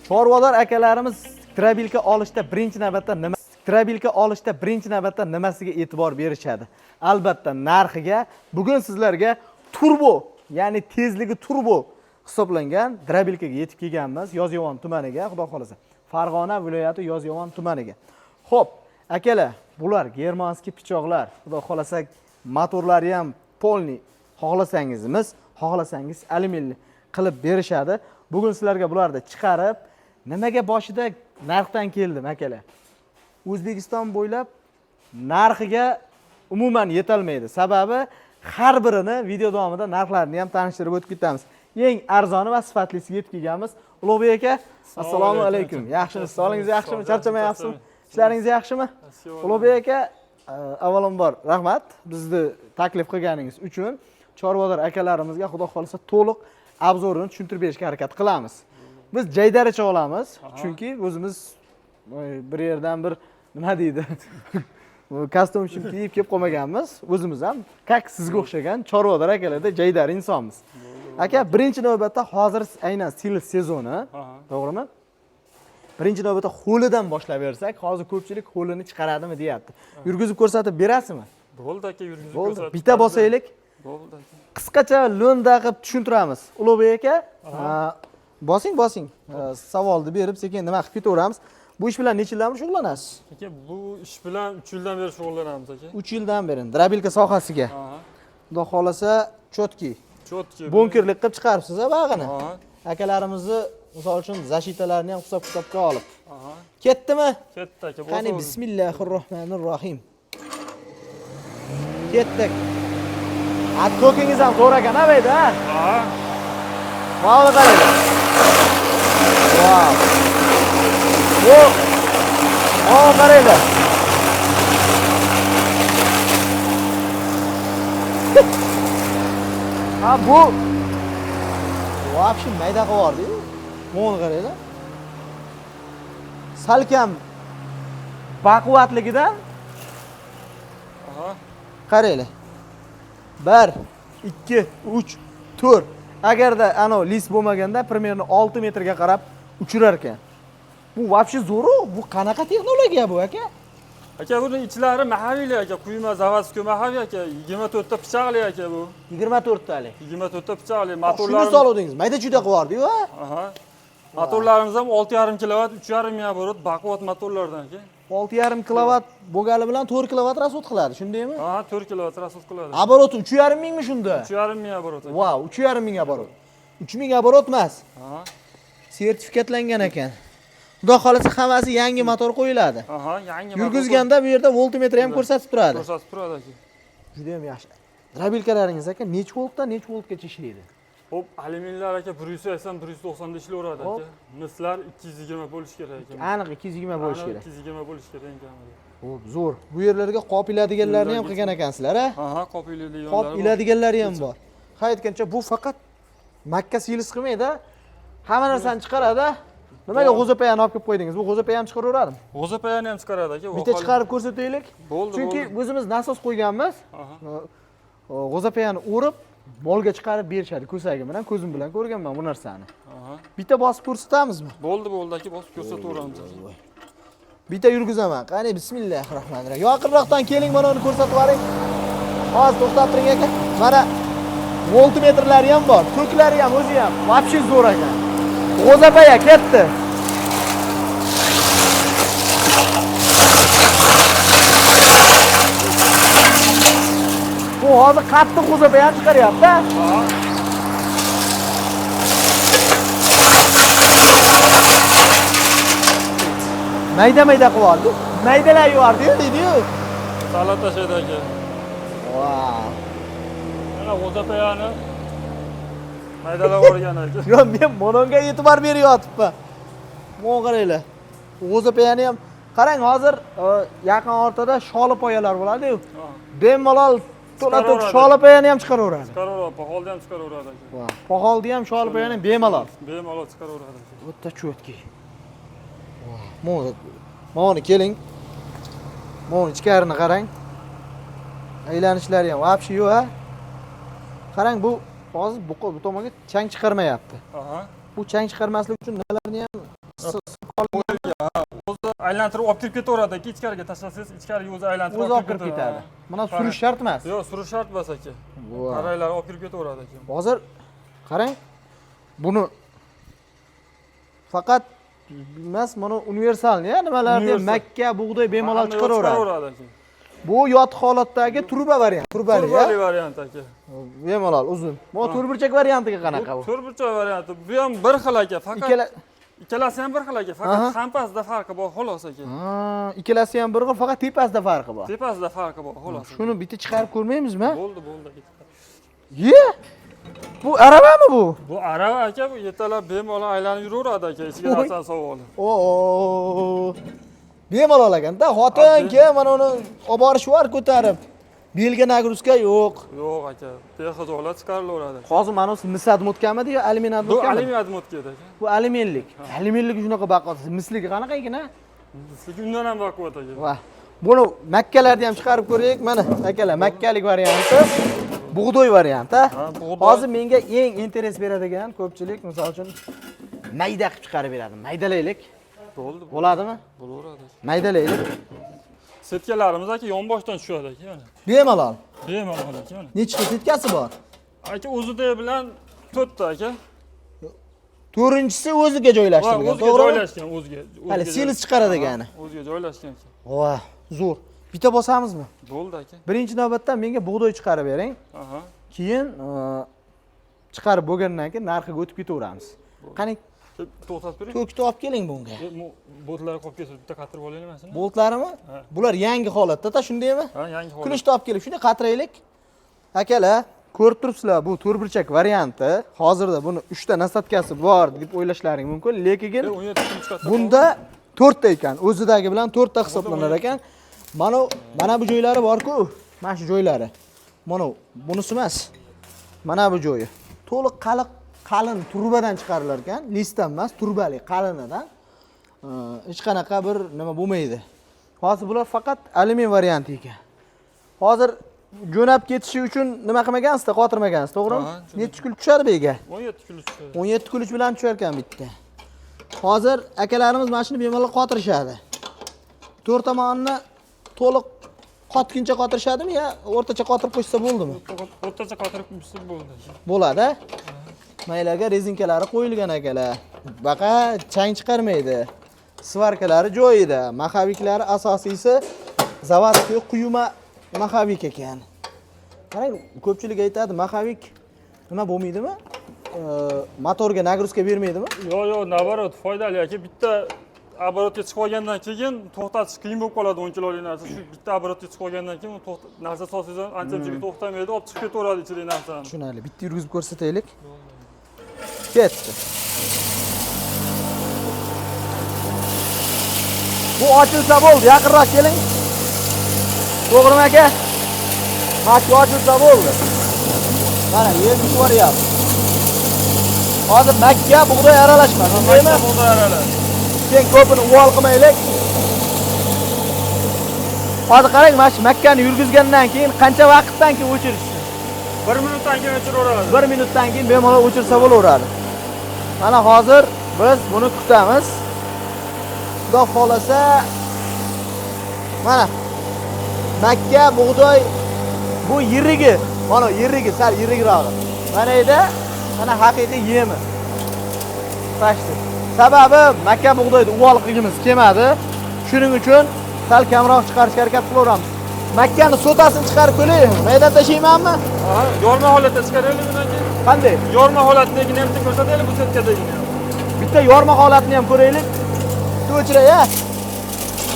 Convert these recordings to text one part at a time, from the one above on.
Chorvador akalarimiz trabilka olishda birinchi navbatda nimasiga e'tibor berishadi? Albatta narxiga. Bugun sizlarga turbo, ya'ni tezligi turbo hisoblangan trabilkaga yetib kelganmiz Yozyovon tumaniga, xudo xolasa. Farg'ona viloyati Yozyovon tumaniga. Xo'p, akalar, bular germanskiy pichoqlar. Xudo xolasa motorlari ham polni. Xohlasangiz alyuminli qilib berishadi. Bugun sizlarga bularni chiqarib, nimaga boshida narxdan keldim akalar? O'zbekiston bo'ylab narxiga umuman yetolmaydi. Sababi har birini video davomida narxlarini ham tanishtirib o'tib ketamiz. Eng arzoni va sifatlisiga yetib kelganmiz. Ulug'bek aka, assalomu alaykum. Yaxshimisiz? Sog'ligingiz yaxshimi? Charchamayapsizmi? Ishlaringiz yaxshimi? Ulug'bek aka, avvalambor rahmat bizni taklif qilganingiz uchun. Chorvador akalarimizga xudo xolasa to'liq obzorini tushuntirib berishga harakat qilamiz. Biz jaydaricha olamiz, chunki o'zimiz bir yerdan bir nima deydi? Kostyum kiyib kelib qolmaganmiz. O'zimiz ham kak sizga o'xshagan Chorvador akalarda jaydari insonmiz. Aka, birinchi navbatda hozir aynan sil sezoni, to'g'rimi? Birinchi navbatda ho'lidan boshlab bersak, hozir ko'pchilik ho'lini chiqaradimi deyapti. Yurgizib ko'rsatib berasizmi? Bo'ldi aka, yurgizib ko'rsatib. Bitta bosaylik. Bo'ldi aka. Qisqacha lo'nda qilib tushuntiramiz. Ulug'bek aka, bosing. Savolni berib sekin nima qilib ketaveramiz. Bu ish bilan necha yildan beri shug'ullanasiz? Aka, bu ish bilan 3 yildan beri shug'ullanamiz aka. 3 yildan beri drabilka sohasiga. Xudo xolasa chotki. Bunkerlik qilib chiqaribsiz bag'ini. Akalarimizni misol uchun zashitalarini ham hisob-kitobga olib. Ketdimi? Ketdi aka. Qani bismillahirrohmanirrohim. Ketdik. At ko'kingiz ham to'g'ri ekan, avayda, ha? Mana qarang. Wow. Mana qaranglar. Ha, bu вообще mayda qilib yubordi. Mana qaranglar. Salkam baquvvatligidan qaranglar. 1, 2, 3, 4. Agarda ano list bo'lmaganda примерно 6 metrga qarab uchirar ekan. Bu вообще zo'r. Bu qanaqa texnologiya bu aka? Aka, buning ichlari mahalliyli aka, quyma zavodskiy mahalliy aka, 24 ta pichoqli aka bu. 24 talik. 24 ta pichoqli motorlar. Shuni soluvdingiz. Mayda juda qilib yubordi-yu, ha? Motorlarimiz ham 6,5 kilovat, 3,5 ming oborot baquvvat motorlardan aka. 6,5 kilovat bo'lgani bilan 4 kilovat rasxod qiladi, shundaymi? Ha, 4 kilovat rasxod qiladi. Oboroti 3,5 mingmi shunda? 3,5 ming oborot. Wow, 3,5 ming oborot. 3 ming oborot emas. Ha. Sertifikatlangan ekan. Xudo xolasa hammasi yangi motor qo'yiladi. Yangi motor. Yurgizganda bu yerda voltmetr ham ko'rsatib turadi. Ko'rsatib turadi aka. Juda ham yaxshi. Drabilkalaringiz aka necha voltdan necha voltgacha ishlaydi? Hop, alyuminlar aka 180 190 da ishlayveradi aka. Mislar 220 bo'lish kerak ekan. Aniq 220 bo'lish kerak. 220 bo'lish kerak ekan. Xo'p, zo'r. Bu yerlarga qop iladiganlarni ham qilgan ekansizlar, ha? Qop iladiganlar. Qop iladiganlari ham bor. Qaytgancha bu faqat Makka silis qilmaydi. Hamma narsani chiqaradi. Nimaga g'o'zapayani olib kelib qo'ydingiz? Bu g'o'zapayani ham chiqaraveradimi? G'o'zapayani ham chiqaradi aka. Bitta chiqarib ko'rsataylik. Bo'ldi. Chunki o'zimiz nasos qo'yganmiz. G'o'zapayani o'rib molga chiqarib berishadi ko'sagim bilan, ko'zim bilan ko'rganman bu narsani. Bitta bosib ko'rsatamizmi? Bo'ldi aka, bosib ko'rsataveramiz. Bitta yurgizaman. Qani bismillahirrohmanirrohim. Yaqinroqdan keling, mana uni ko'rsatib yuboring. Hozir to'xtab turing aka. Mana voltmetrlari ham bor, to'klari ham o'zi ham. Вообще zo'r ekan. G'o'zapaya ketdi. Bu hozir qattiq g'o'zapayani chiqaryapti. Mayda-mayda qilyapti. Maydalar yubordi-yu, deydi-yu. Salat tashlaydi aka. Wow. Mana g'o'zapayani maydalab o'rgan aka. Yo, men mononga e'tibor beryapman. Mana qaranglar. G'o'zapayani ham qarang, hozir yaqin o'rtada sholi poyalar bo'ladi-yu. Bemalol to'la-to'p sholi poyani ham chiqaraveradi. Chiqaraveradi, poxolni ham chiqaraveradi aka. Wow. Poxolni ham sholi poyani bemalol. Bemalol chiqaraveradi aka. O'ta cho'tki. Mana keling. Mana ichkarini qarang. Aylanishlari ham вообще yo'q, ha? Qarang, bu hozir bu tomonga chang chiqarmayapti. Bu chang chiqarmaslik uchun nimalarni ham O'zi aylantirib olib kirib ketaveradi. Ichkariga tashlasangiz, ichkariga o'zi aylantirib o'zi olib kirib ketadi. Mana surish shart emas. Yo'q, surish shart emas aka. Qaranglar, olib kirib ketaveradi aka. Hozir qarang. Buni faqat emas, mana universalni, nimalarni makka, bug'doy bemalol chiqaraveradi. Bu yot holatdagi turba variant, turbali variant aka. Bemalol uzun. Bu to'rtburchak variantiga qanaqa bu? To'rtburchak varianti. Bu ham bir xil aka, faqat ikkalasi ham bir xil aka, faqat hampasida farqi bor xolos aka. Ikkalasi ham bir xil, faqat tepasida farqi bor. Tepasida farqi bor xolos. Shuni bitta chiqarib ko'rmaymizmi? Bo'ldi. Ye! Bu aravami bu? Bu arava aka, bu yetalab bemalol aylanib yuraveradi aka, ichiga narsa savoli. Bemalol ekan-da, xotin-ke mana uni olib borishlar ko'tarib. Belga nagruzka yo'q. Yo'q aka, bexijolat chiqarilaveradi. Hozir mana bu mis admotkamidi yo alyumin admotkami? Bu alyumin admotka edi aka. Bu alyuminlik. Alyuminlik shunaqa baquvvat. Misligi qanaqa ekan a? Misligi undan ham baquvvat aka. Va buni makkalarni ham chiqarib ko'raylik. Mana akalar, makkalik varianti, bug'doy varianti. Hozir menga eng interes beradigan ko'pchilik, misol uchun mayda qilib chiqarib beradi. Maydalaylik. Bo'ldi. Bo'ladimi? Bo'laveradi. Maydalaylik. Setkalarimiz aka yonboshdan tushadi aka mana. Bemalol. Bemalol aka mana. Nechta setkasi bor? Aka o'zida bilan 4 ta aka. To'rtinchisi o'ziga joylashtirilgan, to'g'rimi? Joylashgan o'ziga. Hali seliz chiqaradi ekan. O'ziga joylashgan aka. Voh, zo'r. Bitta bosamizmi? Bo'ldi aka. Birinchi navbatda menga bug'doy chiqarib bering. Keyin chiqarib bo'lgandan keyin narxiga o'tib ketaveramiz. Qani to'xtatib bering. To'kni olib keling bunga. Boltlarni qo'yib kelsa bitta qatirib olaylik mana. Boltlarimi? Bular yangi holatda-da, shundaymi? Ha, yangi holat. Kulishni olib kelib, shuni qatiraylik. Akalar, ko'rib turibsizlar, bu to'rtburchak varianti. Hozirda buni 3 ta nasatkasi bor deb o'ylashlaring mumkin, lekin bunda 4 ta ekan. O'zidagi bilan 4 ta hisoblanar ekan. Mana bu joylari bor-ku, mana shu joylari. Mana bunisi emas. Mana bu joyi. To'liq qalin turbadan chiqarilar ekan, listdan emas, turbali qalinidan. Hech qanaqa bir nima bo'lmaydi. Hozir bular faqat alyumin varianti ekan. Hozir jo'nab ketishi uchun nima qilmagansiz-da, qotirmagansiz, to'g'rimi? Necha kul tushadi bega? 17 kul tushadi. 17 kuluch bilan tushar ekan bitta. Hozir akalarimiz mana shuni bemalol qotirishadi. To'rt tomonni to'liq qotguncha qotirishadimi yo o'rtacha qotirib qo'ysa bo'ldimi? O'rtacha qotirib qo'ysa bo'ldi. Bo'ladi. Maylarga rezinkalari qo'yilgan akalar. Baqa chang chiqarmaydi. Svarkalari joyida. Maxaviklari asosiysi zavodskiy quyma maxavik ekan. Qarang, ko'pchilik aytadi, maxavik nima bo'lmaydimi? Motorga nagruzka bermaydimi? Yo'q, nabarot foydali aka. Bitta оборотga chiqib olgandan keyin to'xtatish qiyin bo'lib qoladi o'nchilik narsa. Shu bitta оборотga chiqib olgandan keyin narsa so'zsiz ancha-muncha to'xtamaydi, olib chiqib ketaveradi ichidagi narsani. Tushunarli. Bitta yurgizib ko'rsataylik. Ketdi. Bu ochilsa bo'ldi, yaqinroq keling. To'g'rimi aka? Mashina ochilsa bo'ldi. Mana yerni ko'ryapsiz. Hozir makka bug'doy aralashmadi, to'g'rimi? Bug'doy aralash. Keyin ko'pini uvol qilmaylik. Hozir qarang, mana shu makkani yurgizgandan keyin qancha vaqtdan keyin o'chirishdi? 1 minutdan keyin o'chiraveradi. 1 minutdan keyin bemalol o'chirsa bo'laveradi. Mana hozir biz buni kutamiz. Xudo xolasa mana makka bug'doy bu yirigi, mana yirigi, sal yirigrog'i. Mana edi, mana haqiqiy yemi. Tashdi. Sababi makka bug'doyni uvolligimiz kelmadi. Shuning uchun sal kamroq chiqarishga harakat qilaveramiz. Makkani sotasini chiqarib ko'raymi? Mayda tashlaymanmi? Yorma holatda chiqaraylik bundan keyin. Qanday? Yorma holatidagini ham ko'rsataylik bu setkadagini. Bitta yorma holatini ham ko'raylik. O'chiray, ha?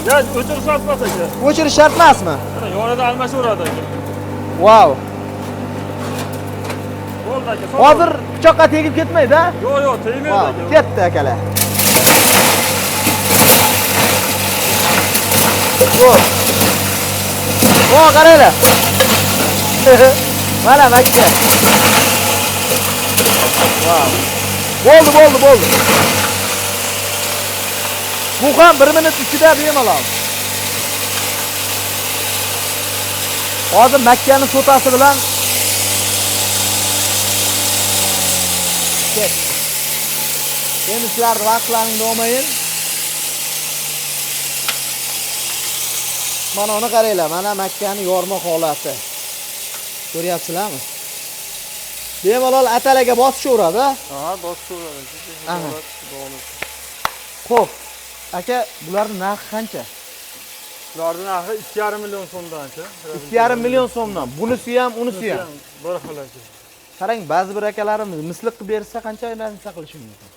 Ya, o'chirish shart emas aka. O'chirish shart emasmi? Yonida almashaveradi aka. Wow. Bo'ldi aka. Hozir pichoqqa tegib ketmaydi-a? Yo'q, tegmaydi aka. Ketdi akalar. Voh, qaranglar. Mana makka. Wow. Bo'ldi. Bu ham 1 minut ichida bemalol. Hozir makkani sotasi bilan Endi sizlarni vaqtlaringni olmayin. Mana uni qaranglar, mana Makkani yorma holati. Ko'ryapsizlarmi? Bemalol atalaga bosishaveradi. Ha, bosishaveradi. Aha. Xo'p. Aka, bularning narxi qancha? Ularning narxi 2,5 million so'mdan aka. 2,5 million so'mdan. Bunisi ham, unisi ham. Bir xil aka. Qarang, ba'zi bir akalarimiz misliq qilib bersa qancha raznica qilishi mumkin?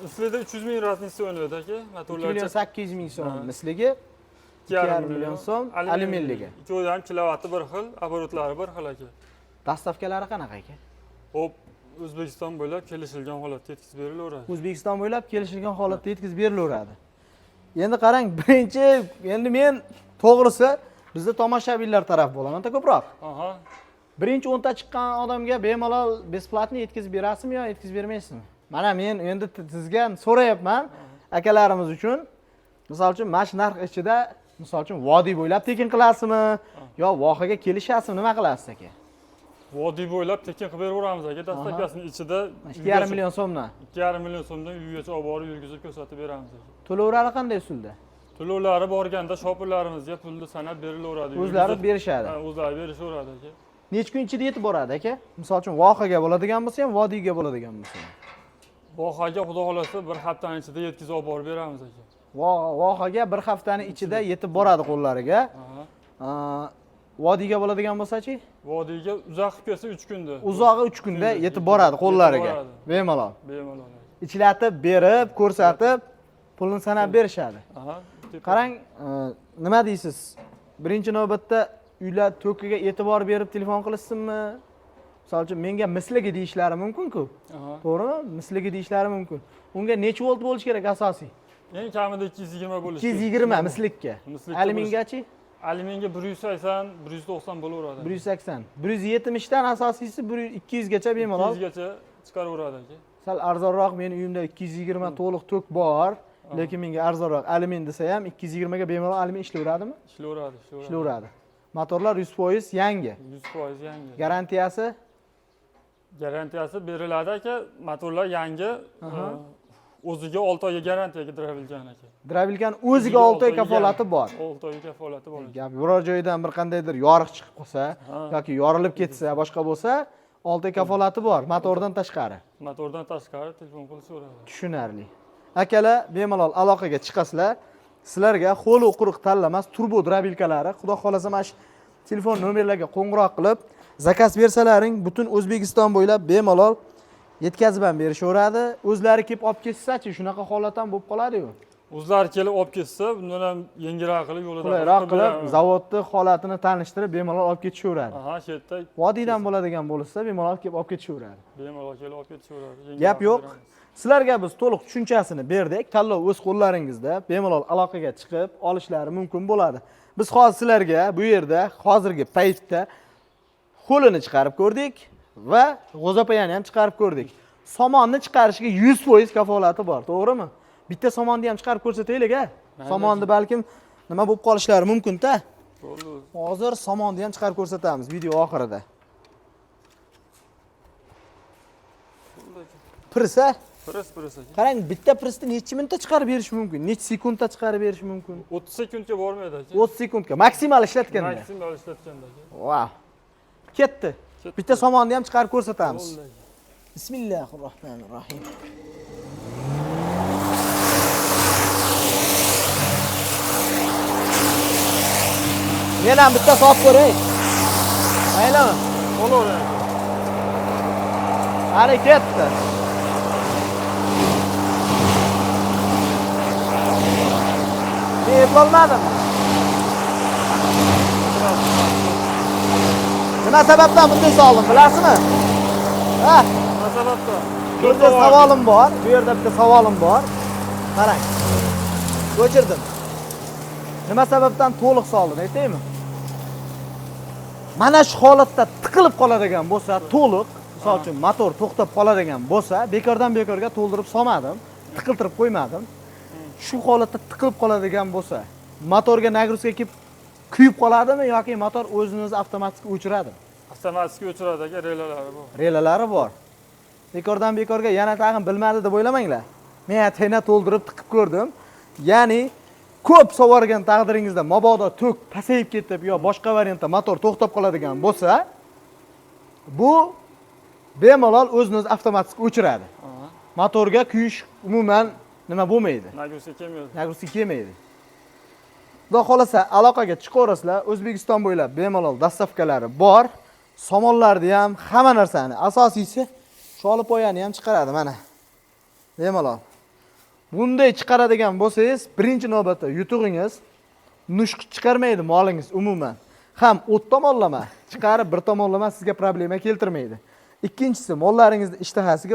Mislida 300 ming raznicasi o'ynaydi aka. 2 million 800 ming so'm misligi, 2,5 million so'm alyuminligi. Ikkovi ham kilovati bir xil, oborotlari bir xil aka. Dastavkalari qanaqa aka? Hop, O'zbekiston bo'ylab kelishilgan holatda yetkazib berilaveradi. O'zbekiston bo'ylab kelishilgan holatda yetkazib berilaveradi. Endi qarang, endi men to'g'risi bizda tomoshabinlar taraf bo'laman-da ko'proq. Aha. Birinchi 10 ta chiqqan odamga bemalol besplatni yetkazib berasizmi yo yetkazib bermaysizmi? Mana men endi sizga so'rayapman akalarimiz uchun. Misol uchun mana shu narx ichida, misol uchun vodiy bo'ylab tekin qilasizmi yo vohaga kelishasizmi, nima qilasiz aka? Vodiy bo'ylab tekin qilib beraveramiz aka. Dastavkasining ichida 2,5 million so'mdan. 2,5 million so'mdan uygacha olib borib yurgizib ko'rsatib beramiz aka. To'lovlari qanday usulda? To'lovlari borganda shopirlarimizga pulni sanab berilaveradi. O'zlari berishadi. Ha, o'zlari berishaveradi aka. Necha kun ichida yetib boradi aka? Misol uchun vohaga bo'ladigan bo'lsa ham, vodiyga bo'ladigan bo'lsa ham. Vohaga xudo xolasa bir haftaning ichida yetkazib olib borib beramiz aka. Vohaga bir haftaning ichida yetib boradi qo'llariga. Vodiyga bo'ladigan bo'lsa-chi? Vodiyga uzoq qilib kelsa 3 kunda. Uzog'i 3 kunda yetib boradi qo'llariga. Bemalol. Bemalol. Ichlatib, berib, ko'rsatib, pulni sanab berishadi. Aha. Qarang, nima deysiz? Birinchi navbatda uylar to'kiga e'tibor berib telefon qilishsinmi? Misol uchun menga misligi deyishlari mumkin-ku. To'g'rimi? Misligi deyishlari mumkin. Unga necha volt bo'lishi kerak asosiy? Eng kamida 220 bo'lishi. 220 mislikka. Alyumingachi? Alyuminga 180, 190 bo'laveradi. 180. 170 dan asosiysi 200 gacha bemalol. 200 gacha chiqaraveradi aka. Sal arzonroq meni uyimda 220 to'liq tok bor, lekin menga arzonroq alyumin desa ham 220 ga bemalol alyumin ishlayveradimi? Ishlayveradi. Ishlayveradi. Motorlar 100% yangi. 100% yangi. Garantiyasi? Garantiyasi beriladi aka. Motorlar yangi. O'ziga 6 oyga garantiyaga dirabilgan aka. Dirabilgan o'ziga 6 oy kafolati bor. 6 oy kafolati bor. Gap biror joydan bir qandaydir yoriq chiqib qolsa yoki yorilib ketsa, boshqa bo'lsa, 6 oy kafolati bor, motordan tashqari. Motordan tashqari telefon qilishaveradi. Tushunarli. Akalar bemalol aloqaga chiqasizlar. Sizlarga qo'l quruq tanlamas turbo drabilkalari, xudo xolasa mana shu telefon nomerlarga qo'ng'iroq qilib, zakaz bersalaring, butun O'zbekiston bo'ylab bemalol yetkazib ham berishaveradi. O'zlari kelib olib ketsa-chi, shunaqa holat ham bo'lib qoladi-ku. O'zlari kelib olib ketsa, bundan ham yengilroq qilib yo'lida qulayroq qilib, zavodni holatini tanishtirib, bemalol olib ketishaveradi. Aha, shu yerda Vodiydan bo'ladigan bo'lsa, bemalol kelib olib ketishaveradi. Bemalol kelib olib ketishaveradi. Gap yo'q. Sizlarga biz to'liq tushunchasini berdik. Tanlov o'z qo'llaringizda. Bemalol aloqaga chiqib olishlari mumkin bo'ladi. Biz hozir sizlarga bu yerda hozirgi paytda qo'lini chiqarib ko'rdik va g'o'zapayani ham chiqarib ko'rdik. Somonni chiqarishiga 100% kafolati bor, to'g'rimi? Bitta somonni ham chiqarib ko'rsataylik-a. Somonni balkim nima bo'lib qolishlari mumkin-da. Hozir somonni ham chiqarib ko'rsatamiz video oxirida. Pirsa? Pirs aka. Qarang, bitta pirsni necha minutda chiqarib berish mumkin? Necha sekundda chiqarib berish mumkin? 30 sekundga bormaydi aka. 30 sekundga maksimal ishlatganda. Maksimal ishlatganda aka. Wow. Ketdi. Bitta somonni ham chiqarib ko'rsatamiz. Bismillahirrohmanirrohim. Men ham bitta solib ko'ray. Maylimi? Bo'laveradi. Hali ketdi. Men eplolmadim. Nima sababdan bunday soldim, bilasizmi? Ha? Nima sababdan? Bu yerda savolim bor. Bu yerda bitta savolim bor. Qarang. O'chirdim. Nima sababdan to'liq soldim, aytaymi? Mana shu holatda tiqilib qoladigan bo'lsa, to'liq, misol uchun motor to'xtab qoladigan bo'lsa, bekorga to'ldirib solmadim, tiqiltirib qo'ymadim. Shu holatda tiqilib qoladigan bo'lsa, motorga nagruzka kelib kuyib qoladimi yoki motor o'zini o'zi avtomatik o'chiradimi? Avtomatik o'chiradi aka, relalari bor. Relalari bor. Bekorga yana tag'in bilmadi deb o'ylamanglar. Men tena to'ldirib tiqib ko'rdim. Ya'ni ko'p sovorgan taqdiringizda mabodo tok pasayib ketib yo boshqa variantda motor to'xtab qoladigan bo'lsa, bu bemalol o'zini o'zi avtomatik o'chiradi. Motorga kuyish umuman nima bo'lmaydi. Nagruska kelmaydi. Nagruska kelmaydi. Xudo xolasa aloqaga chiqaverasizlar. O'zbekiston bo'ylab bemalol dastavkalari bor. Somonlarni ham, hamma narsani, asosiysi sholipoyani ham chiqaradi mana. Bemalol. Bunday chiqaradigan bo'lsangiz, birinchi navbatda yutug'ingiz nushq chiqarmaydi molingiz umuman. Ham o't tomonlama chiqarib bir tomonlama sizga problema keltirmaydi. Ikkinchisi mollaringizning ishtahasiga va